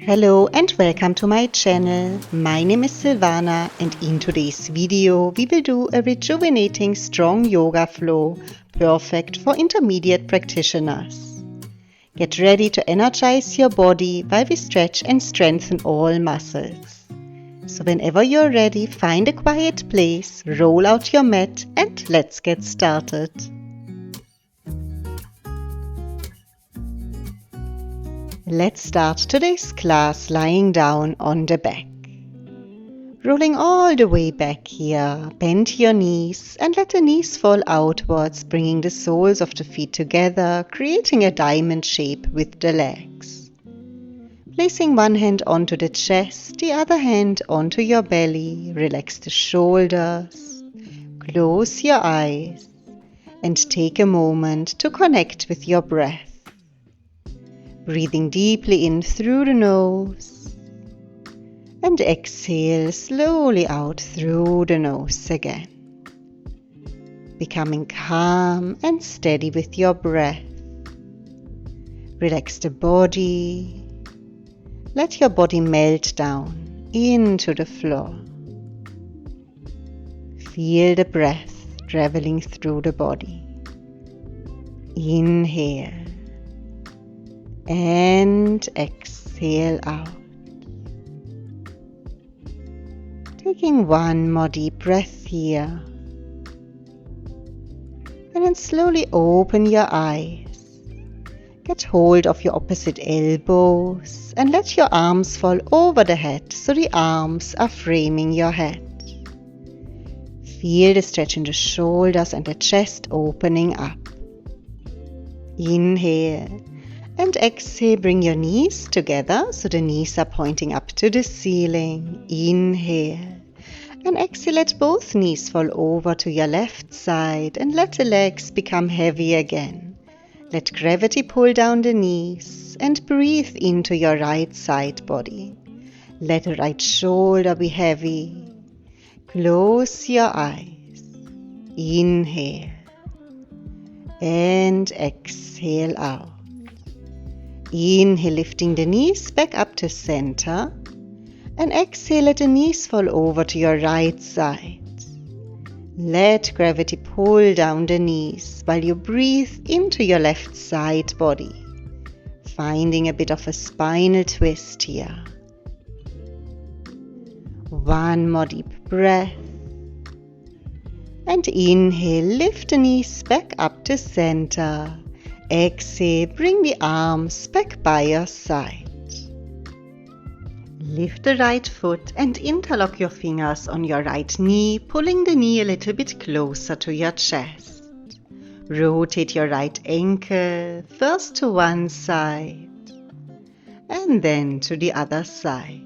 Hello and welcome to my channel. My name is Silvana and in today's video we will do a rejuvenating strong yoga flow perfect for intermediate practitioners. Get ready to energize your body while we stretch and strengthen all muscles. So whenever you're ready, find a quiet place, roll out your mat and let's get started. Let's start today's class lying down on the back. Rolling all the way back here, bend your knees and let the knees fall outwards, bringing the soles of the feet together, creating a diamond shape with the legs. Placing one hand onto the chest, the other hand onto your belly, relax the shoulders, close your eyes and take a moment to connect with your breath. Breathing deeply in through the nose and exhale slowly out through the nose again. Becoming calm and steady with your breath. Relax the body. Let your body melt down into the floor. Feel the breath traveling through the body. Inhale. And exhale out. Taking one more deep breath here. And then slowly open your eyes. Get hold of your opposite elbows and let your arms fall over the head so the arms are framing your head. Feel the stretch in the shoulders and the chest opening up. Inhale. And exhale, bring your knees together so the knees are pointing up to the ceiling. Inhale. And exhale, let both knees fall over to your left side and let the legs become heavy again. Let gravity pull down the knees and breathe into your right side body. Let the right shoulder be heavy. Close your eyes. Inhale. And exhale out. Inhale, lifting the knees back up to center and exhale, let the knees fall over to your right side. Let gravity pull down the knees while you breathe into your left side body, finding a bit of a spinal twist here. One more deep breath and inhale, lift the knees back up to center. Exhale, bring the arms back by your side. Lift the right foot and interlock your fingers on your right knee, pulling the knee a little bit closer to your chest. Rotate your right ankle, first to one side and then to the other side.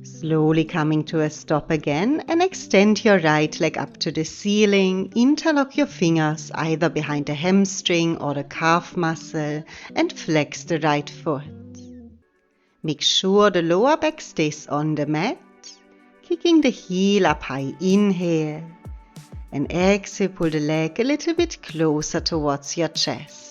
Slowly coming to a stop again and extend your right leg up to the ceiling. Interlock your fingers either behind the hamstring or the calf muscle and flex the right foot. Make sure the lower back stays on the mat, kicking the heel up high. Inhale and exhale, pull the leg a little bit closer towards your chest.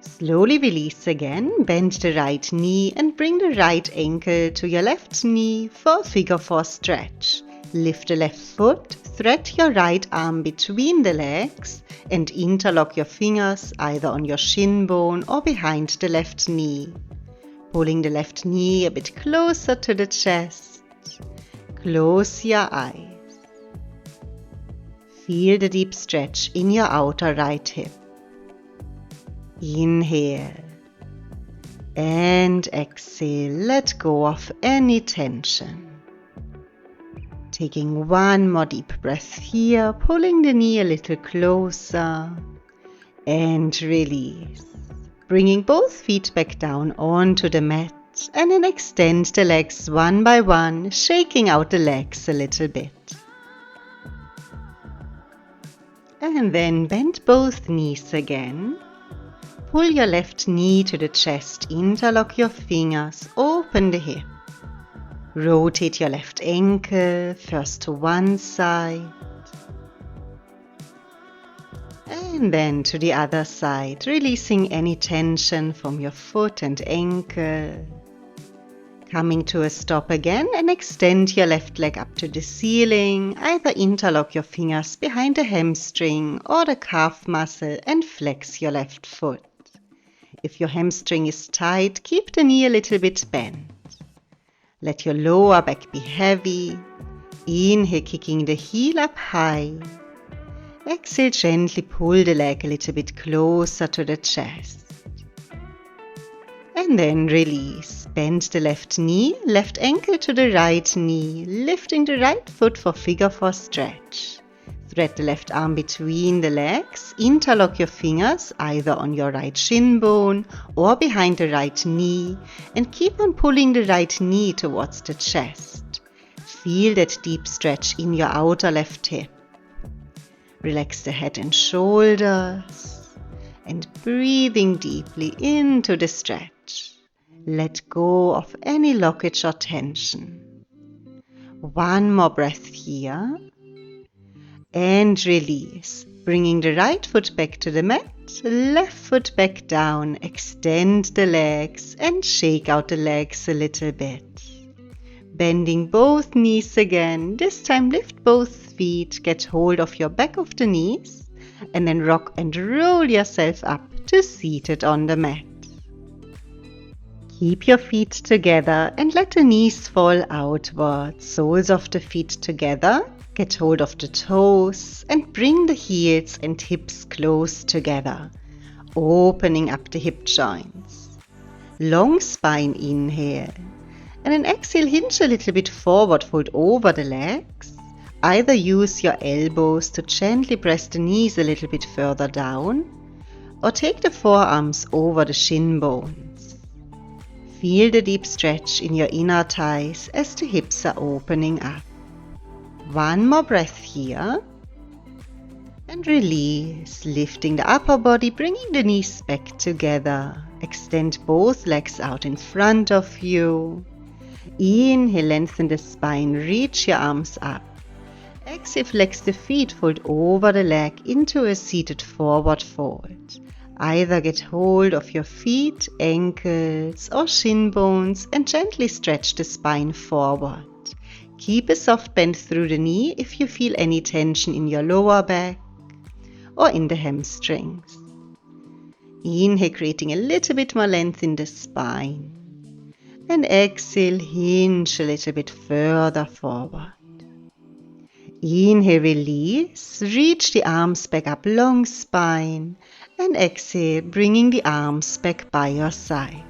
Slowly release again, bend the right knee and bring the right ankle to your left knee for a figure 4 stretch. Lift the left foot, thread your right arm between the legs and interlock your fingers either on your shin bone or behind the left knee. Pulling the left knee a bit closer to the chest. Close your eyes. Feel the deep stretch in your outer right hip. Inhale and exhale, let go of any tension. Taking one more deep breath here, pulling the knee a little closer and release. Bringing both feet back down onto the mat and then extend the legs one by one, shaking out the legs a little bit. And then bend both knees again. Pull your left knee to the chest, interlock your fingers, open the hip. Rotate your left ankle, first to one side And then to the other side, releasing any tension from your foot and ankle. Coming to a stop again and extend your left leg up to the ceiling. Either interlock your fingers behind the hamstring or the calf muscle and flex your left foot. If your hamstring is tight, keep the knee a little bit bent. Let your lower back be heavy. Inhale, kicking the heel up high. Exhale, gently pull the leg a little bit closer to the chest. And then release. Bend the left knee, left ankle to the right knee, lifting the right foot for figure 4 stretch. Thread the left arm between the legs, interlock your fingers either on your right shin bone or behind the right knee, and keep on pulling the right knee towards the chest. Feel that deep stretch in your outer left hip. Relax the head and shoulders, and breathing deeply into the stretch. Let go of any blockage or tension. One more breath here. And release, bringing the right foot back to the mat, left foot back down, extend the legs and shake out the legs a little bit. Bending both knees again, this time lift both feet, get hold of your back of the knees, and then rock and roll yourself up to seated on the mat. Keep your feet together and let the knees fall outwards, soles of the feet together. Get hold of the toes and bring the heels and hips close together, opening up the hip joints. Long spine inhale, and then exhale, hinge a little bit forward, fold over the legs. Either use your elbows to gently press the knees a little bit further down, or take the forearms over the shin bones. Feel the deep stretch in your inner thighs as the hips are opening up. One more breath here, and release, lifting the upper body, bringing the knees back together. Extend both legs out in front of you. Inhale, lengthen the spine, reach your arms up. Exhale, flex the feet, fold over the leg into a seated forward fold. Either get hold of your feet, ankles or shin bones and gently stretch the spine forward. Keep a soft bend through the knee if you feel any tension in your lower back or in the hamstrings. Inhale, creating a little bit more length in the spine. And exhale, hinge a little bit further forward. Inhale, release, reach the arms back up, long spine. And exhale, bringing the arms back by your side.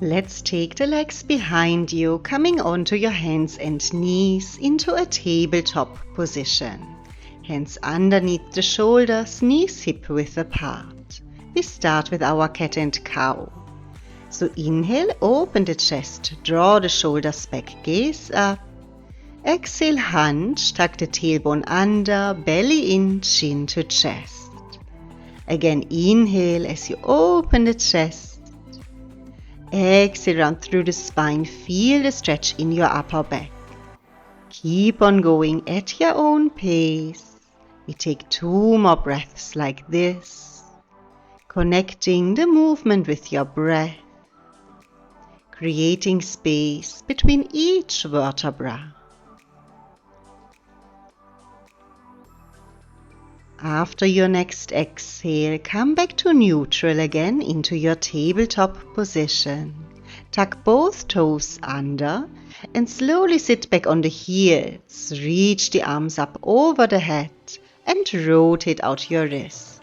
Let's take the legs behind you, coming onto your hands and knees into a tabletop position. Hands underneath the shoulders, knees hip-width apart. We start with our cat and cow. So inhale, open the chest, draw the shoulders back, gaze up. Exhale, hunch, tuck the tailbone under, belly in, chin to chest. Again, inhale as you open the chest. Exhale, round through the spine, feel the stretch in your upper back. Keep on going at your own pace. We take 2 more breaths like this, connecting the movement with your breath, creating space between each vertebra. After your next exhale, come back to neutral again into your tabletop position. Tuck both toes under and slowly sit back on the heels. Reach the arms up over the head and rotate out your wrists.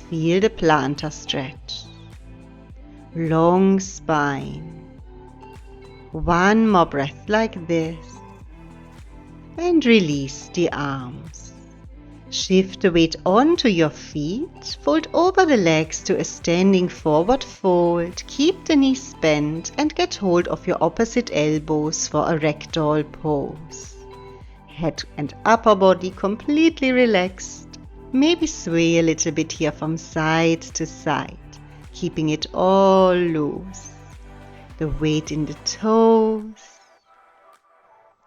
Feel the plantar stretch. Long spine. One more breath like this. And release the arms. Shift the weight onto your feet, fold over the legs to a standing forward fold, keep the knees bent and get hold of your opposite elbows for a ragdoll pose. Head and upper body completely relaxed, maybe sway a little bit here from side to side, keeping it all loose. The weight in the toes.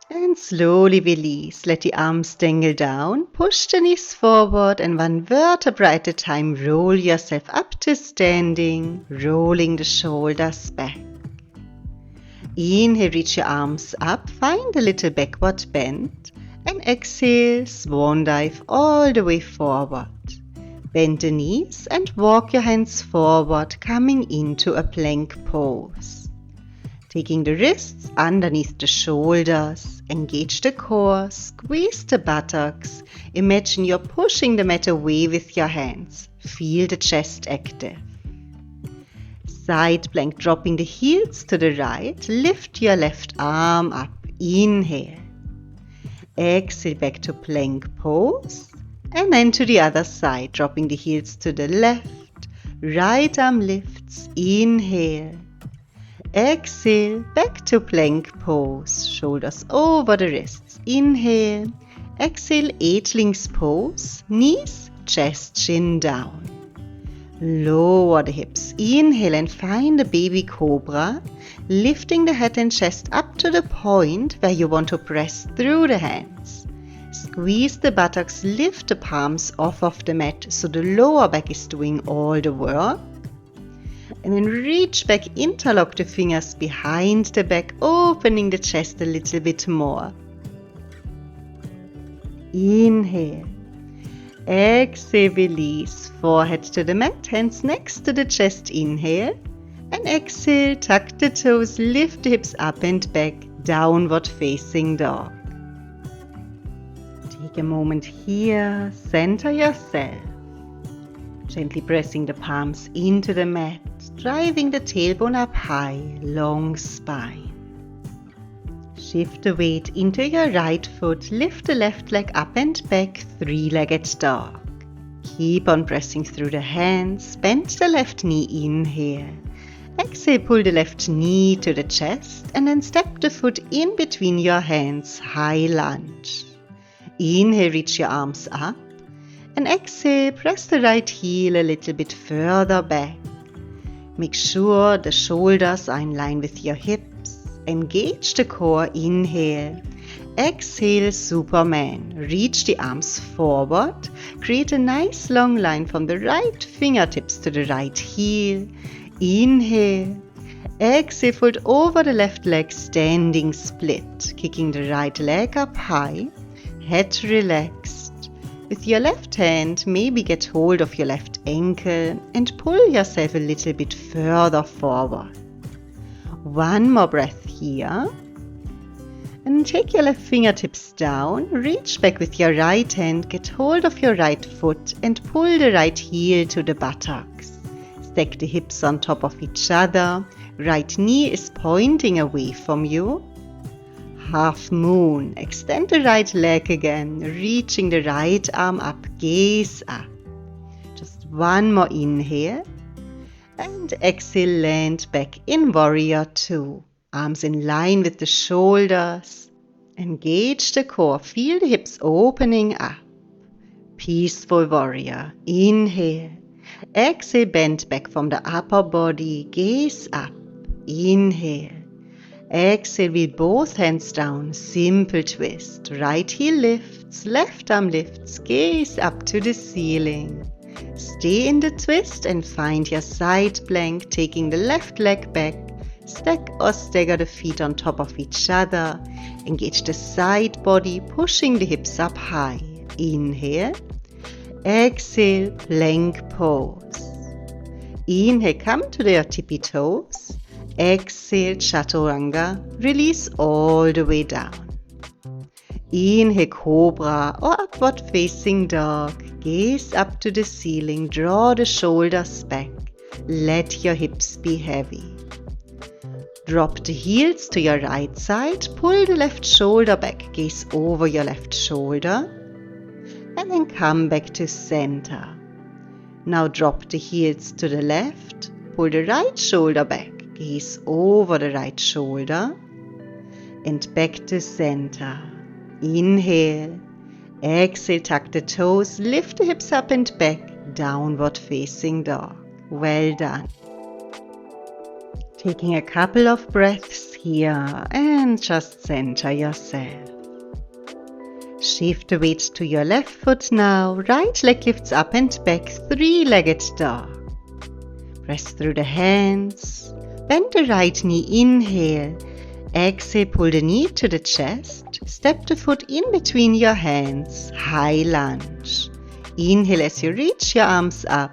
And And slowly release. Let the arms dangle down. Push the knees forward and one vertebra at a time. Roll yourself up to standing, rolling the shoulders back. Inhale, reach your arms up. Find a little backward bend. And exhale, swan dive all the way forward. Bend the knees and walk your hands forward, coming into a plank pose. Taking the wrists underneath the shoulders, engage the core, squeeze the buttocks. Imagine you're pushing the mat away with your hands. Feel the chest active. Side plank, dropping the heels to the right. Lift your left arm up. Inhale. Exhale, back to plank pose. And then to the other side, dropping the heels to the left. Right arm lifts. Inhale. Exhale, back to plank pose. Shoulders over the wrists. Inhale. Exhale, eightlings pose. Knees, chest, chin down. Lower the hips. Inhale and find a baby cobra. Lifting the head and chest up to the point where you want to press through the hands. Squeeze the buttocks, lift the palms off of the mat so the lower back is doing all the work. And then reach back, interlock the fingers behind the back, opening the chest a little bit more. Inhale. Exhale, release. Forehead to the mat, hands next to the chest. Inhale. And exhale, tuck the toes, lift the hips up and back, downward facing dog. Take a moment here, center yourself. Gently pressing the palms into the mat, driving the tailbone up high, long spine. Shift the weight into your right foot, lift the left leg up and back, three-legged dog. Keep on pressing through the hands, bend the left knee, inhale. Exhale, pull the left knee to the chest and then step the foot in between your hands, high lunge. Inhale, reach your arms up. And exhale, press the right heel a little bit further back. Make sure the shoulders are in line with your hips. Engage the core, inhale. Exhale, Superman. Reach the arms forward. Create a nice long line from the right fingertips to the right heel. Inhale. Exhale, fold over the left leg, standing split. Kicking the right leg up high. Head relaxed. With your left hand, maybe get hold of your left ankle and pull yourself a little bit further forward. One more breath here. And take your left fingertips down, reach back with your right hand, get hold of your right foot and pull the right heel to the buttocks. Stack the hips on top of each other, right knee is pointing away from you. Half moon, extend the right leg again, reaching the right arm up, gaze up. Just one more inhale and exhale, land back in warrior two. Arms in line with the shoulders. Engage the core, feel the hips opening up. Peaceful warrior, inhale. Exhale, bend back from the upper body, gaze up, inhale. Exhale, wheel both hands down, simple twist. Right heel lifts, left arm lifts, gaze up to the ceiling. Stay in the twist and find your side plank, taking the left leg back. Stack or stagger the feet on top of each other. Engage the side body, pushing the hips up high. Inhale. Exhale, plank pose. Inhale, come to your tippy toes. Exhale, chaturanga, release all the way down. Inhale, cobra or upward facing dog. Gaze up to the ceiling, draw the shoulders back. Let your hips be heavy. Drop the heels to your right side, pull the left shoulder back, gaze over your left shoulder. And then come back to center. Now drop the heels to the left, pull the right shoulder back. Gaze over the right shoulder and back to center. Inhale. Exhale, tuck the toes, lift the hips up and back, downward facing dog. Well done. Taking a couple of breaths here and just center yourself. Shift the weight to your left foot now. Right leg lifts up and back, three-legged dog. Press through the hands. Bend the right knee, inhale. Exhale, pull the knee to the chest. Step the foot in between your hands. High lunge. Inhale as you reach your arms up.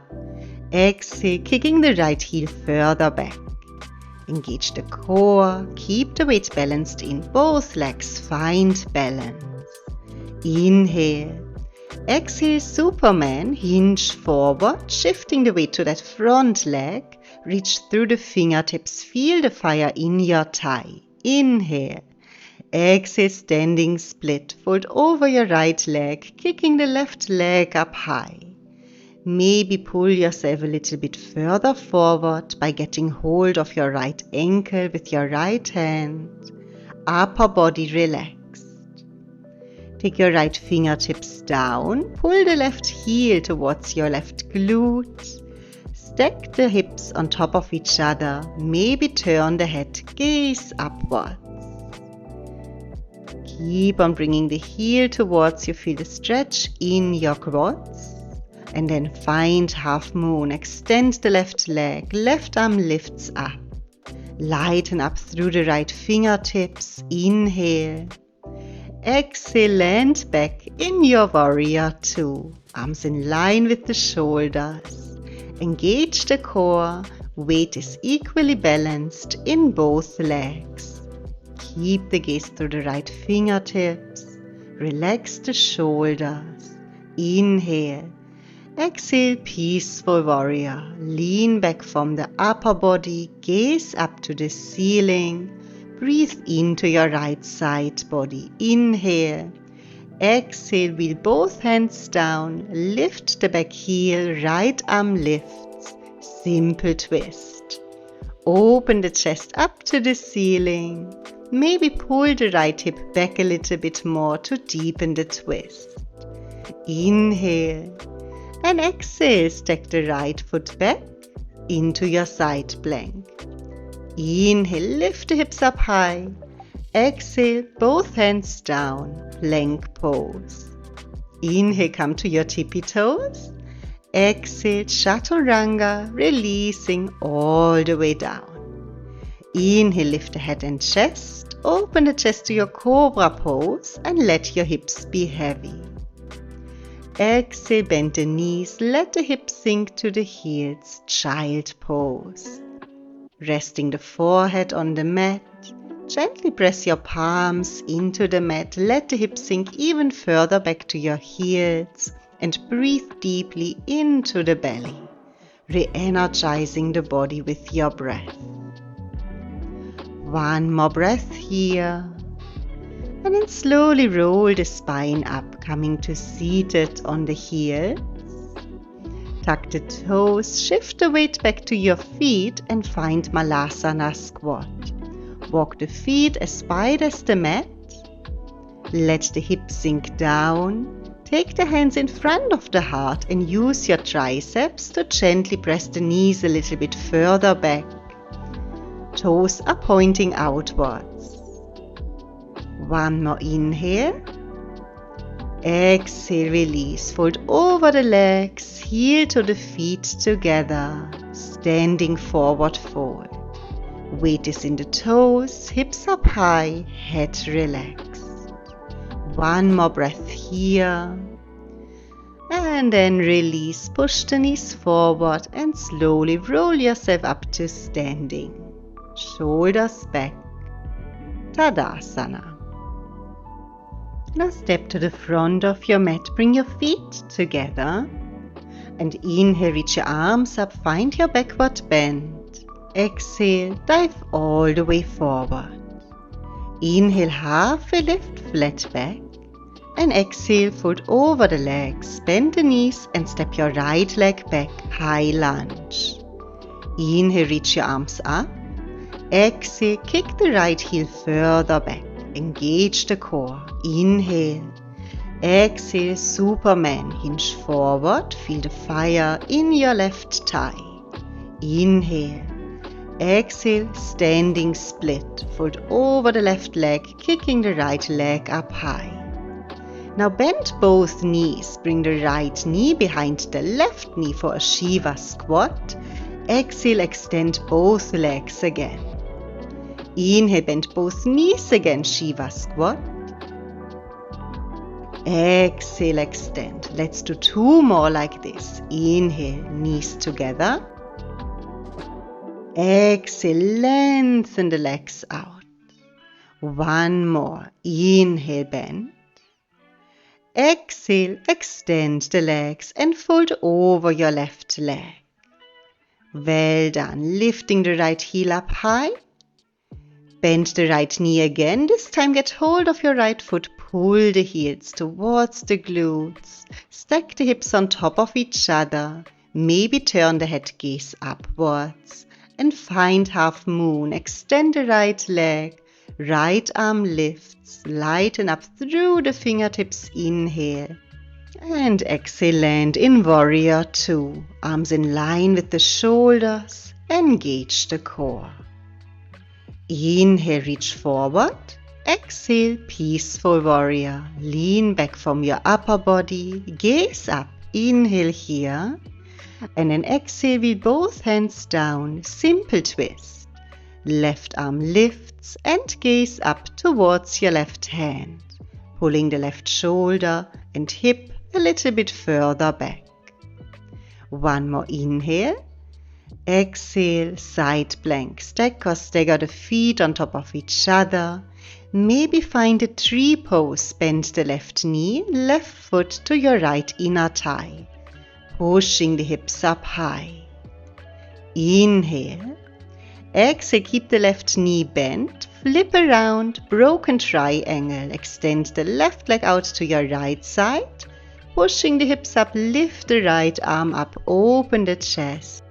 Exhale, kicking the right heel further back. Engage the core. Keep the weight balanced in both legs. Find balance. Inhale. Exhale, Superman. Hinge forward, shifting the weight to that front leg. Reach through the fingertips. Feel the fire in your thigh. Inhale. Exhale, standing split. Fold over your right leg, kicking the left leg up high. Maybe pull yourself a little bit further forward by getting hold of your right ankle with your right hand. Upper body relaxed. Take your right fingertips down. Pull the left heel towards your left glute. Stack the hips on top of each other. Maybe turn the head, gaze upwards. Keep on bringing the heel towards you. Feel the stretch in your quads. And then find half moon. Extend the left leg. Left arm lifts up. Lighten up through the right fingertips. Inhale. Exhale, land back in your warrior two. Arms in line with the shoulders. Engage the core. Weight is equally balanced in both legs. Keep the gaze through the right fingertips. Relax the shoulders. Inhale. Exhale, peaceful warrior. Lean back from the upper body. Gaze up to the ceiling. Breathe into your right side body. Inhale. Exhale, wheel both hands down. Lift the back heel. Right arm lifts. Simple twist. Open the chest up to the ceiling. Maybe pull the right hip back a little bit more to deepen the twist. Inhale. And exhale, stack the right foot back into your side plank. Inhale, lift the hips up high. Exhale, both hands down, plank pose. Inhale, come to your tippy toes. Exhale, chaturanga, releasing all the way down. Inhale, lift the head and chest. Open the chest to your cobra pose and let your hips be heavy. Exhale, bend the knees, let the hips sink to the heels, child pose. Resting the forehead on the mat, gently press your palms into the mat, let the hips sink even further back to your heels and breathe deeply into the belly, re-energizing the body with your breath. One more breath here. And then slowly roll the spine up, coming to seated on the heels. Tuck the toes, shift the weight back to your feet and find Malasana squat. Walk the feet as wide as the mat. Let the hips sink down. Take the hands in front of the heart and use your triceps to gently press the knees a little bit further back. Toes are pointing outwards. One more inhale. Exhale, release. Fold over the legs, heel to the feet together. Standing forward fold. Weight is in the toes, hips up high, head relaxed. One more breath here. And then release. Push the knees forward and slowly roll yourself up to standing. Shoulders back. Tadasana. Now step to the front of your mat, bring your feet together and inhale, reach your arms up, find your backward bend. Exhale, dive all the way forward. Inhale, halfway lift, flat back and exhale, fold over the legs, bend the knees and step your right leg back, high lunge. Inhale, reach your arms up. Exhale, kick the right heel further back. Engage the core. Inhale. Exhale, Superman. Hinge forward. Feel the fire in your left thigh. Inhale. Exhale, standing split. Fold over the left leg, kicking the right leg up high. Now bend both knees. Bring the right knee behind the left knee for a Shiva squat. Exhale, extend both legs again. Inhale, bend both knees again, Shiva squat. Exhale, extend. Let's do 2 more like this. Inhale, knees together. Exhale, lengthen the legs out. 1 more. Inhale, bend. Exhale, extend the legs and fold over your left leg. Well done. Lifting the right heel up high. Bend the right knee again. This time get hold of your right foot. Pull the heels towards the glutes. Stack the hips on top of each other. Maybe turn the head gaze upwards. And find half moon. Extend the right leg. Right arm lifts. Lighten up through the fingertips. Inhale. And exhale, land in warrior 2. Arms in line with the shoulders. Engage the core. Inhale, reach forward. Exhale, peaceful warrior. Lean back from your upper body. Gaze up. Inhale here. And then exhale with both hands down. Simple twist. Left arm lifts and gaze up towards your left hand. Pulling the left shoulder and hip a little bit further back. 1 more inhale. Exhale, side plank. Stack or stagger the feet on top of each other. Maybe find a tree pose. Bend the left knee, left foot to your right inner thigh. Pushing the hips up high. Inhale. Exhale, keep the left knee bent. Flip around, broken triangle. Extend the left leg out to your right side. Pushing the hips up, lift the right arm up, open the chest.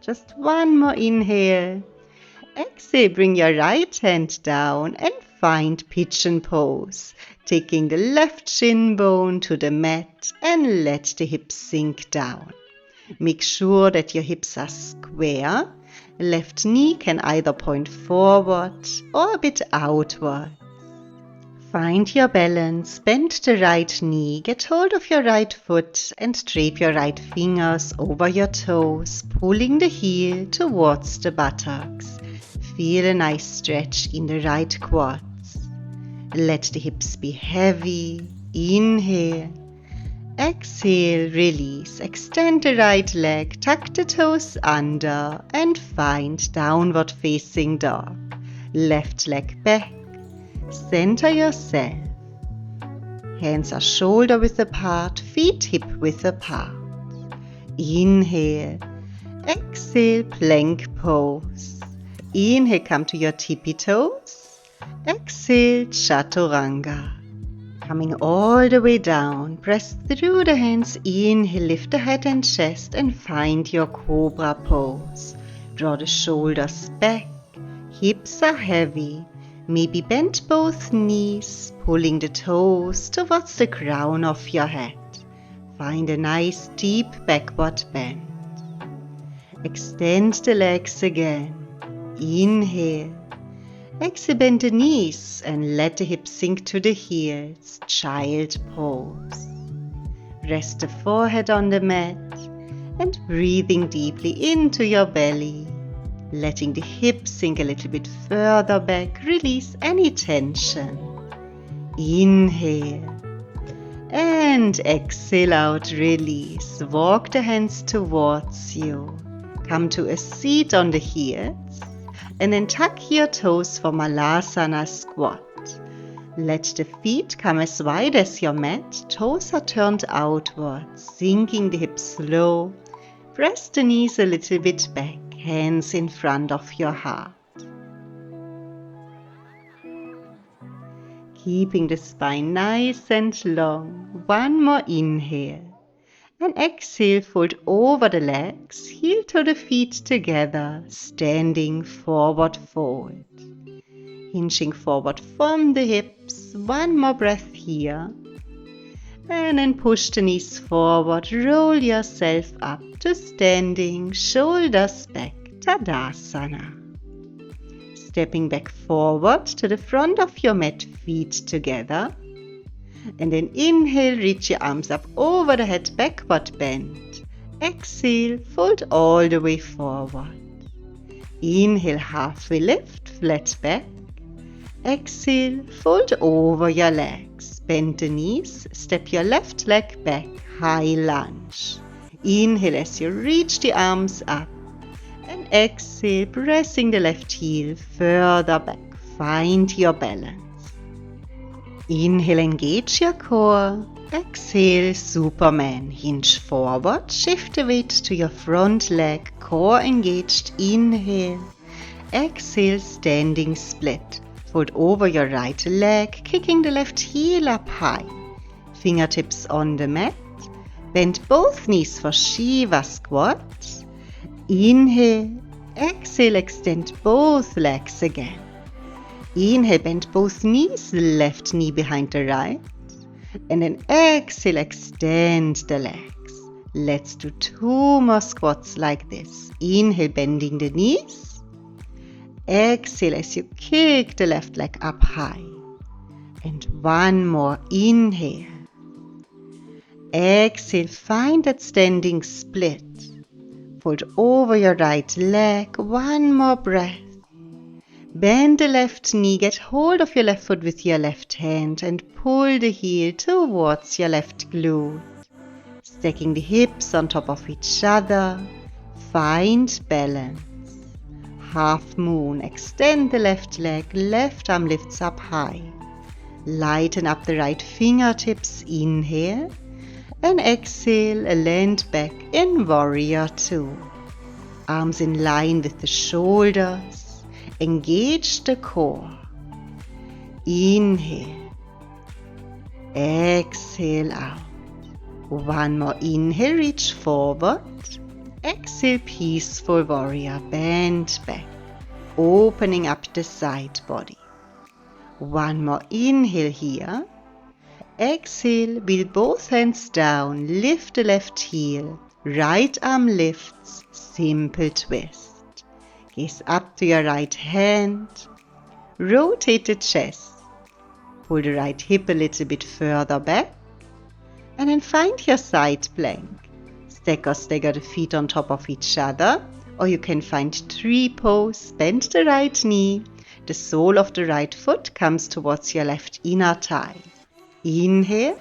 Just 1 more inhale. Exhale, bring your right hand down and find pigeon pose. Taking the left shin bone to the mat and let the hips sink down. Make sure that your hips are square. Left knee can either point forward or a bit outward. Find your balance, bend the right knee, get hold of your right foot and drape your right fingers over your toes, pulling the heel towards the buttocks. Feel a nice stretch in the right quads. Let the hips be heavy. Inhale. Exhale, release. Extend the right leg, tuck the toes under and find downward facing dog. Left leg back. Center yourself. Hands are shoulder width apart, feet hip width apart. Inhale. Exhale, plank pose. Inhale, come to your tippy toes. Exhale, chaturanga. Coming all the way down, press through the hands. Inhale, lift the head and chest and find your cobra pose. Draw the shoulders back. Hips are heavy. Maybe bend both knees, pulling the toes towards the crown of your head. Find a nice deep backward bend. Extend the legs again. Inhale. Exhale, bend the knees and let the hips sink to the heels. Child pose. Rest the forehead on the mat and breathing deeply into your belly. Letting the hips sink a little bit further back, release any tension. Inhale. And exhale out, release. Walk the hands towards you. Come to a seat on the heels. And then tuck your toes for Malasana squat. Let the feet come as wide as your mat. Toes are turned outwards, sinking the hips low. Press the knees a little bit back. Hands in front of your heart. Keeping the spine nice and long. 1 more inhale. And exhale, fold over the legs, heel to the feet together, standing forward fold. Hinging forward from the hips. 1 more breath here. And then push the knees forward, roll yourself up to standing, shoulders back, Tadasana. Stepping back forward to the front of your mat, feet together. And then inhale, reach your arms up over the head, backward bend. Exhale, fold all the way forward. Inhale, halfway lift, flat back. Exhale, fold over your legs. Bend the knees, step your left leg back, high lunge. Inhale as you reach the arms up. And exhale, pressing the left heel further back. Find your balance. Inhale, engage your core. Exhale, Superman. Hinge forward, shift the weight to your front leg, core engaged. Inhale. Exhale, standing split. Fold over your right leg, kicking the left heel up high. Fingertips on the mat. Bend both knees for Shiva squat. Inhale. Exhale, extend both legs again. Inhale, bend both knees, left knee behind the right. And then exhale, extend the legs. Let's do 2 more squats like this. Inhale, bending the knees. Exhale as you kick the left leg up high. And 1 more. Inhale. Exhale, find that standing split. Fold over your right leg. 1 more breath. Bend the left knee, get hold of your left foot with your left hand and pull the heel towards your left glute. Stacking the hips on top of each other. Find balance. Half moon, extend the left leg, left arm lifts up high. Lighten up the right fingertips, inhale. And exhale, land back in warrior 2. Arms in line with the shoulders. Engage the core. Inhale. Exhale out. 1 more inhale, reach forward. Exhale, peaceful warrior, bend back. Opening up the side body. 1 more inhale here. Exhale, wheel both hands down, lift the left heel. Right arm lifts, simple twist. Gaze up to your right hand. Rotate the chest. Pull the right hip a little bit further back. And then find your side plank. Stack or stagger the feet on top of each other. Or you can find tree pose. Bend the right knee. The sole of the right foot comes towards your left inner thigh. Inhale.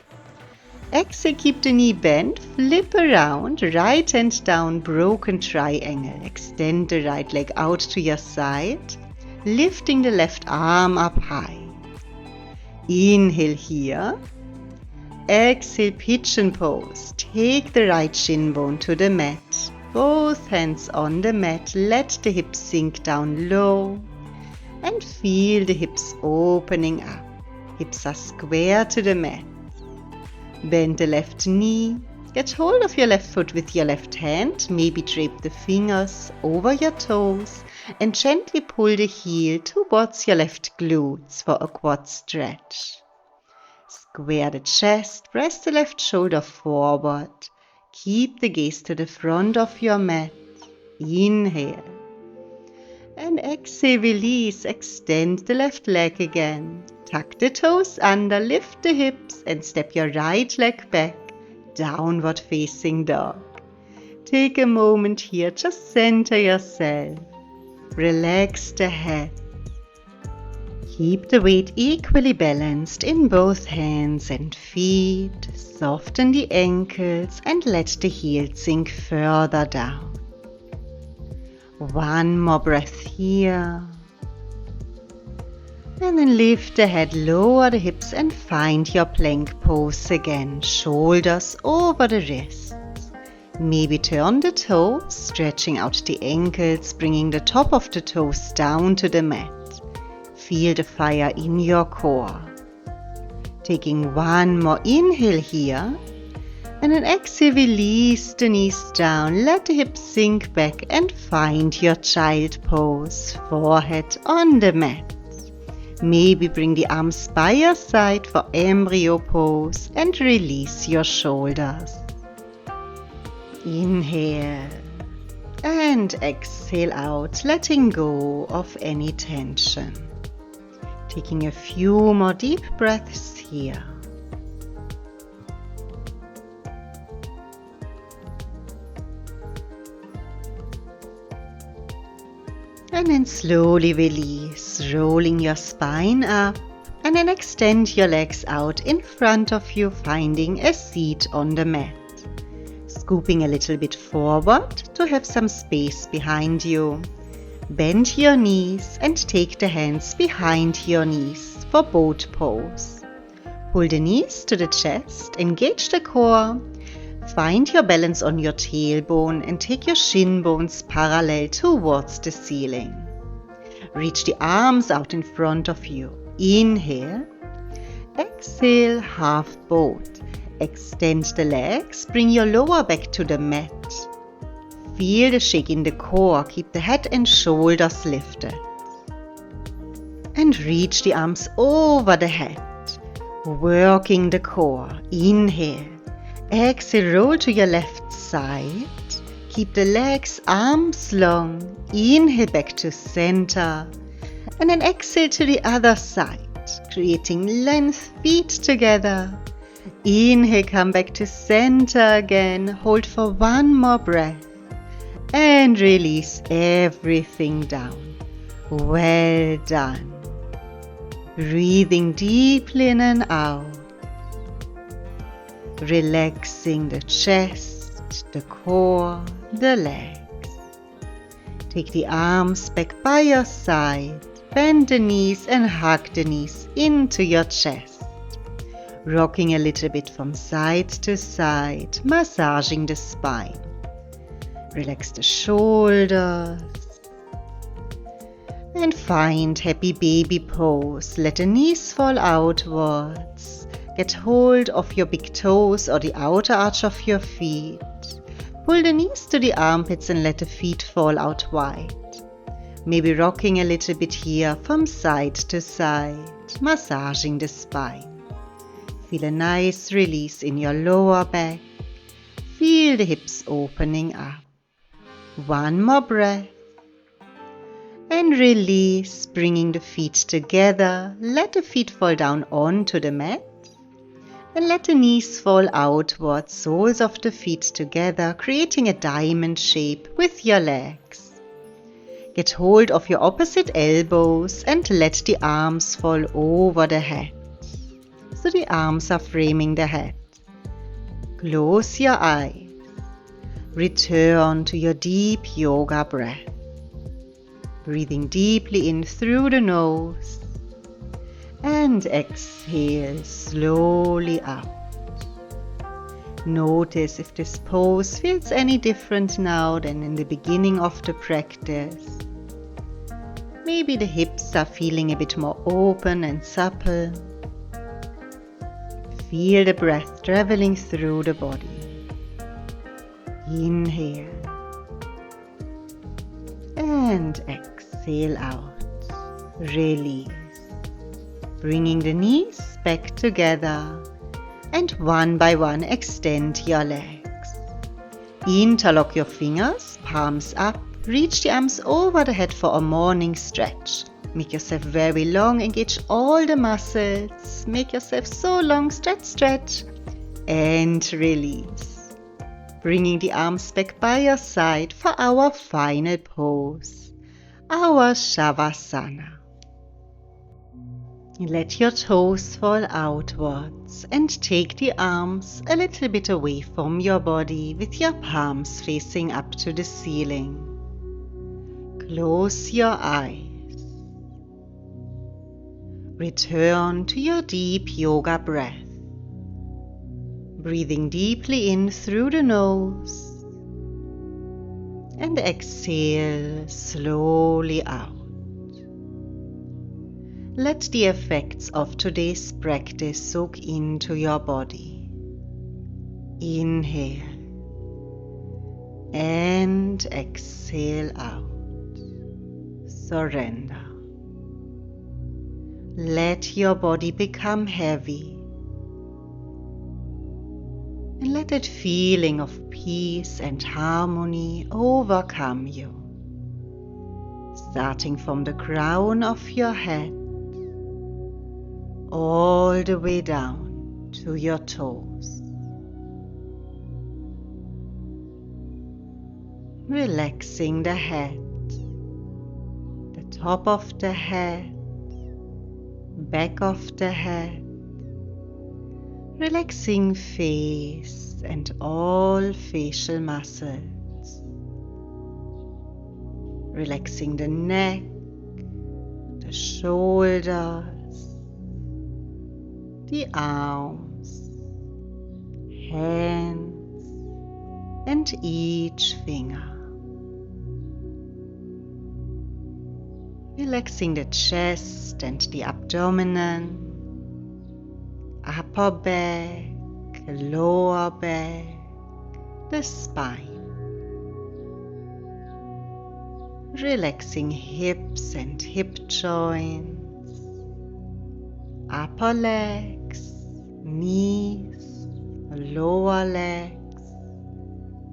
Exhale, keep the knee bent, flip around, right hand down, broken triangle. Extend the right leg out to your side, lifting the left arm up high. Inhale here. Exhale, pigeon pose. Take the right shin bone to the mat. Both hands on the mat, let the hips sink down low. And feel the hips opening up. Hips are square to the mat. Bend the left knee, get hold of your left foot with your left hand, maybe drape the fingers over your toes and gently pull the heel towards your left glutes for a quad stretch. Square the chest, press the left shoulder forward, keep the gaze to the front of your mat. Inhale. And exhale, release, extend the left leg again. Tuck the toes under, lift the hips and step your right leg back, downward facing dog. Take a moment here, just center yourself. Relax the head. Keep the weight equally balanced in both hands and feet. Soften the ankles and let the heels sink further down. 1 more breath here. And then lift the head, lower the hips and find your plank pose again. Shoulders over the wrists. Maybe turn the toes, stretching out the ankles, bringing the top of the toes down to the mat. Feel the fire in your core. Taking 1 more inhale here. And then exhale, release the knees down, let the hips sink back and find your child pose. Forehead on the mat. Maybe bring the arms by your side for embryo pose and release your shoulders. Inhale and exhale out, letting go of any tension. Taking a few more deep breaths here. And then slowly release, rolling your spine up, and then extend your legs out in front of you, finding a seat on the mat. Scooping a little bit forward to have some space behind you. Bend your knees and take the hands behind your knees for boat pose. Pull the knees to the chest, engage the core. Find your balance on your tailbone and take your shin bones parallel towards the ceiling. Reach the arms out in front of you. Inhale. Exhale, half boat. Extend the legs, bring your lower back to the mat. Feel the shake in the core, keep the head and shoulders lifted. And reach the arms over the head, working the core. Inhale. Exhale, roll to your left side. Keep the legs, arms long. Inhale back to center. And then exhale to the other side, creating length, feet together. Inhale, come back to center again. Hold for one more breath. And release everything down. Well done. Breathing deeply in and out. Relaxing the chest, the core, the legs. Take the arms back by your side. Bend the knees and hug the knees into your chest. Rocking a little bit from side to side, massaging the spine. Relax the shoulders. And find happy baby pose. Let the knees fall outwards. Get hold of your big toes or the outer arch of your feet. Pull the knees to the armpits and let the feet fall out wide. Maybe rocking a little bit here from side to side, massaging the spine. Feel a nice release in your lower back. Feel the hips opening up. One more breath. And release, bringing the feet together. Let the feet fall down onto the mat. And let the knees fall outwards, soles of the feet together, creating a diamond shape with your legs. Get hold of your opposite elbows and let the arms fall over the head. So the arms are framing the head. Close your eyes. Return to your deep yoga breath. Breathing deeply in through the nose. And exhale slowly out. Notice if this pose feels any different now than in the beginning of the practice. Maybe the hips are feeling a bit more open and supple. Feel the breath traveling through the body. Inhale. And exhale out. Release. Bringing the knees back together and one by one extend your legs. Interlock your fingers, palms up, reach the arms over the head for a morning stretch. Make yourself very long, engage all the muscles, make yourself so long, stretch, and release. Bringing the arms back by your side for our final pose, our Shavasana. Let your toes fall outwards and take the arms a little bit away from your body with your palms facing up to the ceiling. Close your eyes. Return to your deep yoga breath. Breathing deeply in through the nose and exhale slowly out. Let the effects of today's practice soak into your body. Inhale and exhale out. Surrender. Let your body become heavy. And let that feeling of peace and harmony overcome you. Starting from the crown of your head, all the way down to your toes. Relaxing the head, top of the head, back of the head, relaxing face and all facial muscles, relaxing the neck, the shoulders, the arms, hands, and each finger. Relaxing the chest and the abdomen, upper back, lower back, the spine. Relaxing hips and hip joints, upper legs, knees, lower legs,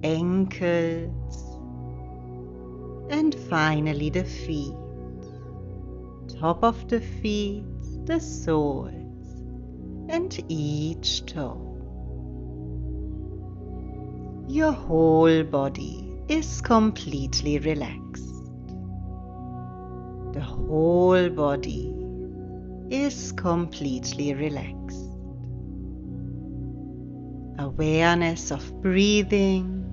ankles, and finally the feet. Top of the feet, the soles, and each toe. Your whole body is completely relaxed. The whole body is completely relaxed. Awareness of breathing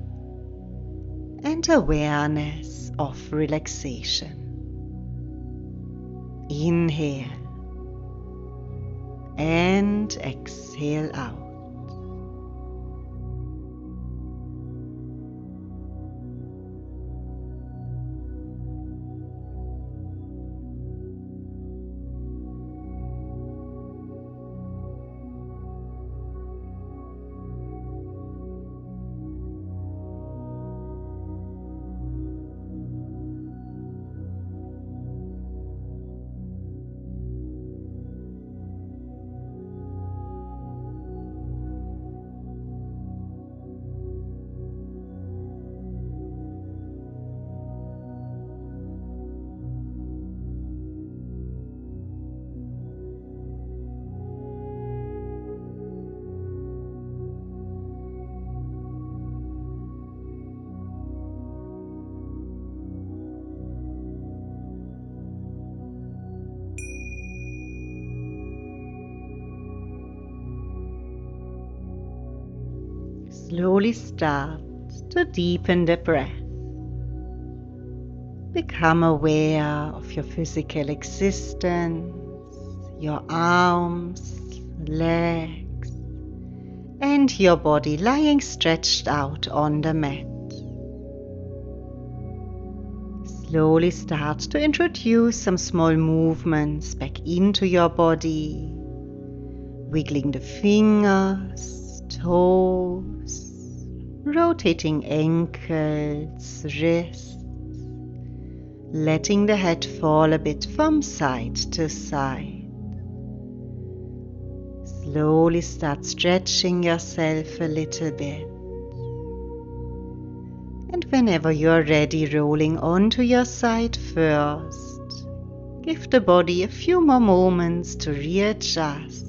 and awareness of relaxation. Inhale and exhale out. Slowly start to deepen the breath. Become aware of your physical existence, your arms, legs, and your body lying stretched out on the mat. Slowly start to introduce some small movements back into your body, wiggling the fingers, toes, rotating ankles, wrists, letting the head fall a bit from side to side. Slowly start stretching yourself a little bit. And whenever you're ready, rolling onto your side first. Give the body a few more moments to readjust.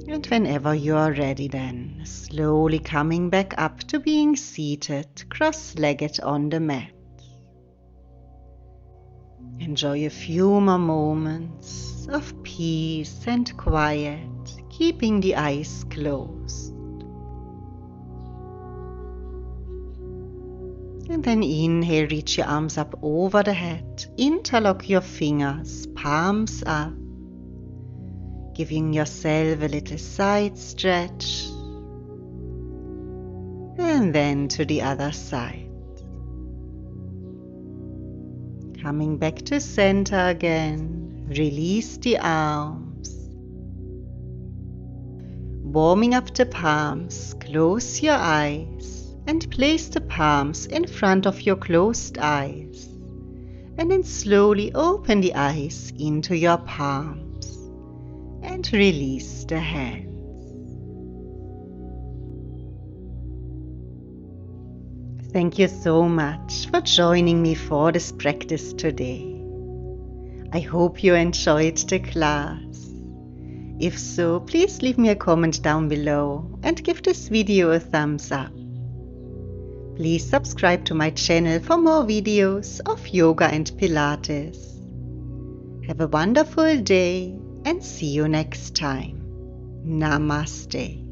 And whenever you are ready then, slowly coming back up to being seated, cross-legged on the mat. Enjoy a few more moments of peace and quiet, keeping the eyes closed. And then inhale, reach your arms up over the head, interlock your fingers, palms up, giving yourself a little side stretch, and then to the other side. Coming back to center again, release the arms. Warming up the palms, close your eyes and place the palms in front of your closed eyes. And then slowly open the eyes into your palms and release the hands. Thank you so much for joining me for this practice today. I hope you enjoyed the class. If so, please leave me a comment down below and give this video a thumbs up. Please subscribe to my channel for more videos of yoga and Pilates. Have a wonderful day and see you next time. Namaste.